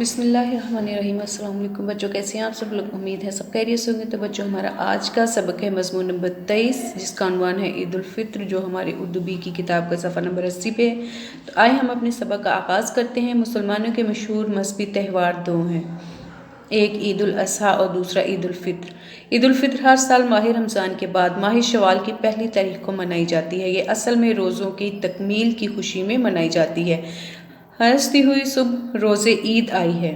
بسم اللہ الرحمن الرحیم۔ السلام علیکم بچوں، کیسے ہیں آپ سب لوگ؟ امید ہے سب خیریت سے ہوں گے۔ تو بچوں، ہمارا آج کا سبق ہے مضمون نمبر 23، جس کا عنوان ہے عید الفطر، جو ہمارے اردو بی کی کتاب کا صفحہ نمبر 80 پہ ہے۔ تو آئے ہم اپنے سبق کا آغاز کرتے ہیں۔ مسلمانوں کے مشہور مذہبی تہوار دو ہیں، ایک عید الاضحیٰ اور دوسرا عید الفطر۔ عید الفطر ہر سال ماہ رمضان کے بعد ماہ شوال کی پہلی تاریخ کو منائی جاتی ہے۔ یہ اصل میں روزوں کی تکمیل کی خوشی میں منائی جاتی ہے۔ ہنستی ہوئی صبح روزے عید آئی ہے،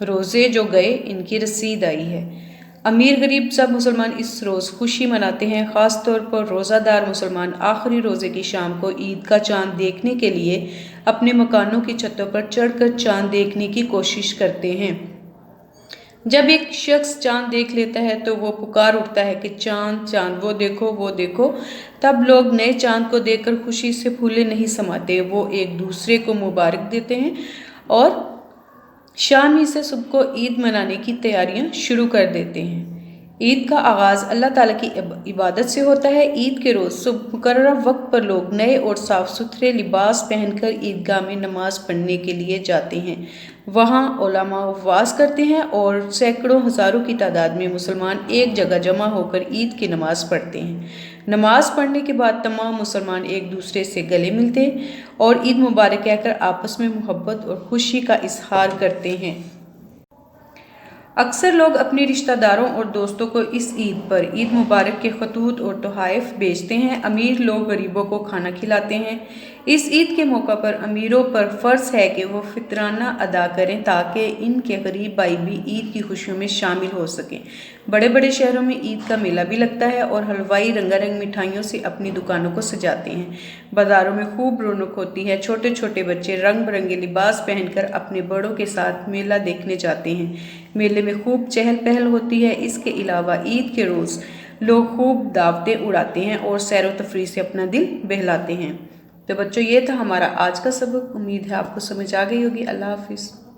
روزے جو گئے ان کی رسید آئی ہے۔ امیر غریب سب مسلمان اس روز خوشی مناتے ہیں۔ خاص طور پر روزہ دار مسلمان آخری روزے کی شام کو عید کا چاند دیکھنے کے لیے اپنے مکانوں کی چھتوں پر چڑھ کر چاند دیکھنے کی کوشش کرتے ہیں۔ جب ایک شخص چاند دیکھ لیتا ہے تو وہ پکار اٹھتا ہے کہ چاند چاند، وہ دیکھو وہ دیکھو۔ تب لوگ نئے چاند کو دیکھ کر خوشی سے پھولے نہیں سماتے، وہ ایک دوسرے کو مبارک دیتے ہیں اور شام ہی سے صبح کو عید منانے کی تیاریاں شروع کر دیتے ہیں۔ عید کا آغاز اللہ تعالیٰ کی عبادت سے ہوتا ہے۔ عید کے روز صبح مقررہ وقت پر لوگ نئے اور صاف ستھرے لباس پہن کر عیدگاہ میں نماز پڑھنے کے لیے جاتے ہیں۔ وہاں علماء وعظ کرتے ہیں اور سینکڑوں ہزاروں کی تعداد میں مسلمان ایک جگہ جمع ہو کر عید کی نماز پڑھتے ہیں۔ نماز پڑھنے کے بعد تمام مسلمان ایک دوسرے سے گلے ملتے اور عید مبارک کہہ کر آپس میں محبت اور خوشی کا اظہار کرتے ہیں۔ اکثر لوگ اپنے رشتہ داروں اور دوستوں کو اس عید پر عید مبارک کے خطوط اور تحائف بھیجتے ہیں۔ امیر لوگ غریبوں کو کھانا کھلاتے ہیں۔ اس عید کے موقع پر امیروں پر فرض ہے کہ وہ فطرانہ ادا کریں تاکہ ان کے غریب بھائی بھی عید کی خوشیوں میں شامل ہو سکیں۔ بڑے بڑے شہروں میں عید کا میلہ بھی لگتا ہے اور حلوائی رنگا رنگ مٹھائیوں سے اپنی دکانوں کو سجاتے ہیں۔ بازاروں میں خوب رونق ہوتی ہے۔ چھوٹے چھوٹے بچے رنگ برنگے لباس پہن کر اپنے بڑوں کے ساتھ میلہ دیکھنے جاتے ہیں۔ میلے میں خوب چہل پہل ہوتی ہے۔ اس کے علاوہ عید کے روز لوگ خوب دعوتیں اڑاتے ہیں اور سیر و تفریح سے اپنا دل بہلاتے ہیں۔ تو بچوں، یہ تھا ہمارا آج کا سبق۔ امید ہے آپ کو سمجھ آ گئی ہوگی۔ اللہ حافظ۔